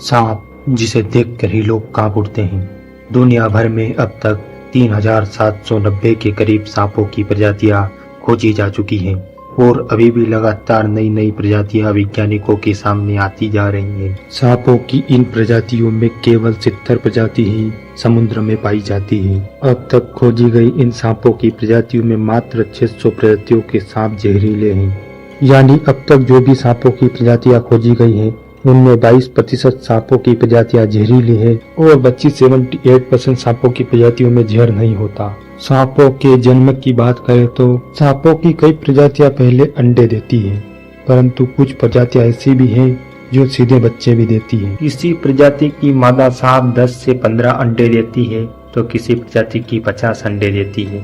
सांप जिसे देखकर ही लोग कांप उठते हैं। दुनिया भर में अब तक 3790 के करीब सांपों की प्रजातियां खोजी जा चुकी हैं और अभी भी लगातार नई नई प्रजातियां वैज्ञानिकों के सामने आती जा रही हैं। सांपों की इन प्रजातियों में केवल 70 प्रजाति ही समुद्र में पाई जाती है। अब तक खोजी गई इन सांपों की प्रजातियों में मात्र 600 प्रजातियों के सांप जहरीले हैं। यानी अब तक जो भी सांपों की प्रजातियां खोजी गई हैं उनमें 22% सांपों की प्रजातियां जहरीली है और बची 78% सांपों की प्रजातियों में जहर नहीं होता। सांपों के जन्म की बात करें तो सांपों की कई प्रजातियां पहले अंडे देती हैं, परंतु कुछ प्रजातियां ऐसी भी हैं जो सीधे बच्चे भी देती हैं। किसी प्रजाति की मादा सांप 10 से 15 अंडे देती है तो किसी प्रजाति की 50 अंडे देती है।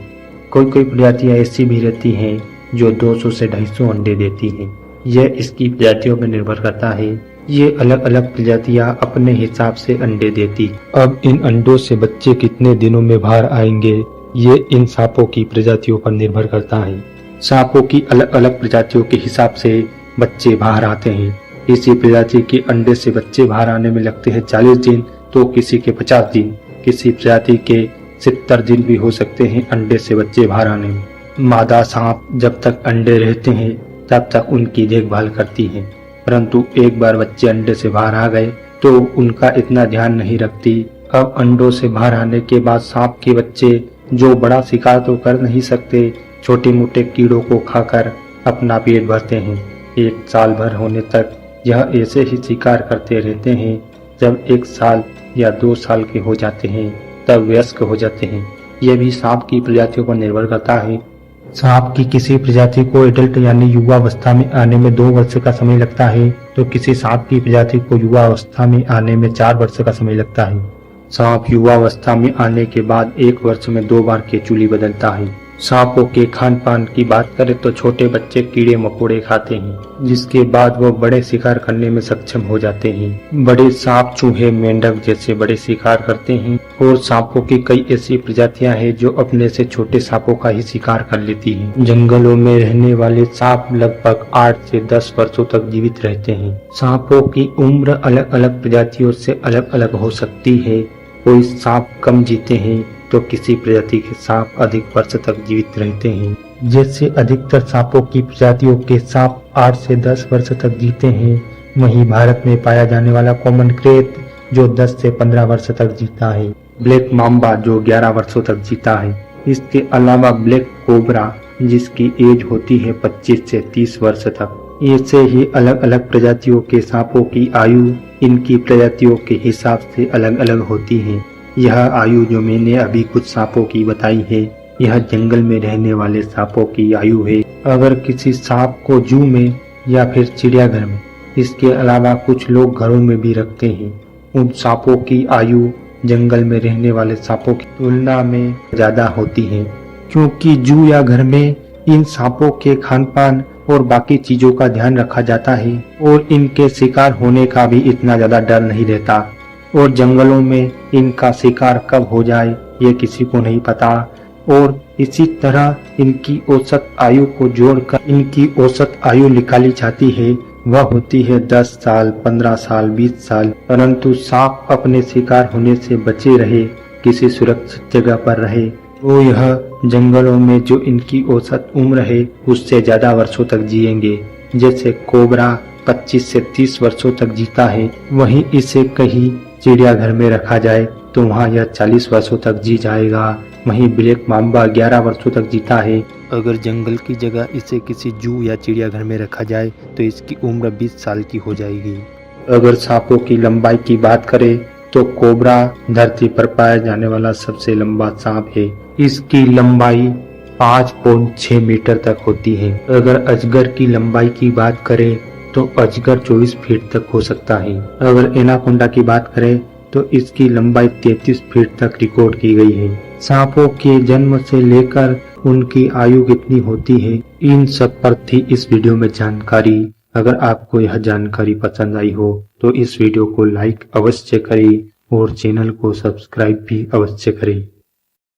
कोई कोई प्रजातियां ऐसी भी रहती हैं जो 200 से 250 अंडे देती हैं। यह इसकी प्रजातियों पर निर्भर करता है। ये अलग अलग प्रजातियां अपने हिसाब से अंडे देती। अब इन अंडों से बच्चे कितने दिनों में बाहर आएंगे ये इन सांपों की प्रजातियों पर निर्भर करता है। सांपों की अलग अलग प्रजातियों के हिसाब से बच्चे बाहर आते हैं। किसी प्रजाति के अंडे से बच्चे बाहर आने में लगते हैं 40 दिन तो किसी के 50 दिन, किसी प्रजाति के 70 दिन भी हो सकते हैं अंडे से बच्चे बाहर आने में। मादा सांप जब तक अंडे रहते हैं तब तक उनकी देखभाल करती है, परंतु एक बार बच्चे अंडे से बाहर आ गए तो उनका इतना ध्यान नहीं रखती। अब अंडों से बाहर आने के बाद सांप के बच्चे जो बड़ा शिकार तो कर नहीं सकते, छोटे मोटे कीड़ों को खाकर अपना पेट भरते हैं। 1 साल भर होने तक यह ऐसे ही शिकार करते रहते हैं। जब 1 साल या 2 साल के हो जाते हैं तब वयस्क हो जाते हैं। यह भी सांप की प्रजातियों पर निर्भर करता है। सांप की किसी प्रजाति को एडल्ट यानी युवावस्था में आने में 2 वर्ष का समय लगता है तो किसी सांप की प्रजाति को युवावस्था में आने में 4 वर्ष का समय लगता है। सांप युवावस्था में आने के बाद 1 वर्ष में 2 बार केचुली बदलता है। सांपों के खान पान की बात करें तो छोटे बच्चे कीड़े मकोड़े खाते हैं, जिसके बाद वो बड़े शिकार करने में सक्षम हो जाते हैं। बड़े सांप चूहे मेंढक जैसे बड़े शिकार करते हैं और सांपों की कई ऐसी प्रजातियां हैं जो अपने से छोटे सांपों का ही शिकार कर लेती हैं। जंगलों में रहने वाले सांप लगभग 8 से 10 वर्षों तक जीवित रहते हैं। सांपों की उम्र अलग अलग प्रजातियों से अलग अलग हो सकती है। कोई सांप कम जीते हैं तो किसी प्रजाति के सांप अधिक वर्ष तक जीवित रहते हैं। जैसे अधिकतर सांपों की प्रजातियों के सांप 8 से 10 वर्ष तक जीते हैं, वहीं भारत में पाया जाने वाला कॉमन क्रेट जो 10 से 15 वर्ष तक जीता है। ब्लैक माम्बा जो 11 वर्षों तक जीता है। इसके अलावा ब्लैक कोबरा जिसकी एज होती है 25 से 30 वर्ष तक। ऐसे ही अलग अलग प्रजातियों के सांपों की आयु इनकी प्रजातियों के हिसाब से अलग अलग होती है। यह आयु जो मैंने अभी कुछ सांपों की बताई है यह जंगल में रहने वाले सांपों की आयु है। अगर किसी सांप को जू में या फिर चिड़ियाघर में, इसके अलावा कुछ लोग घरों में भी रखते हैं, उन सांपों की आयु जंगल में रहने वाले सांपों की तुलना में ज्यादा होती है, क्योंकि जू या घर में इन सांपों के खान पान और बाकी चीजों का ध्यान रखा जाता है और इनके शिकार होने का भी इतना ज्यादा डर नहीं रहता। और जंगलों में इनका शिकार कब हो जाए ये किसी को नहीं पता। और इसी तरह इनकी औसत आयु को जोड़कर इनकी औसत आयु निकाली जाती है, वह होती है 10 साल, 15 साल, 20 साल। परंतु सांप अपने शिकार होने से बचे रहे, किसी सुरक्षित जगह पर रहे तो यह जंगलों में जो इनकी औसत उम्र है उससे ज्यादा वर्षों तक जिएंगे। जैसे कोबरा 25 से 30 वर्षों तक जीता है, वहीं इसे कहीं चिड़ियाघर में रखा जाए तो वहाँ यह 40 वर्षों तक जी जाएगा। वहीं ब्लैक माम्बा 11 वर्षों तक जीता है। अगर जंगल की जगह इसे किसी जू या चिड़ियाघर में रखा जाए तो इसकी उम्र 20 साल की हो जाएगी। अगर सांपों की लंबाई की बात करें तो कोबरा धरती पर पाया जाने वाला सबसे लंबा सांप है। इसकी लंबाई 5.6 मीटर तक होती है। अगर अजगर की लंबाई की बात करें तो अजगर 24 फीट तक हो सकता है। अगर एनाकोंडा की बात करें तो इसकी लंबाई 33 फीट तक रिकॉर्ड की गई है। सांपों के जन्म से लेकर उनकी आयु कितनी होती है इन सब पर थी इस वीडियो में जानकारी। अगर आपको यह जानकारी पसंद आई हो तो इस वीडियो को लाइक अवश्य करें और चैनल को सब्सक्राइब भी अवश्य करें।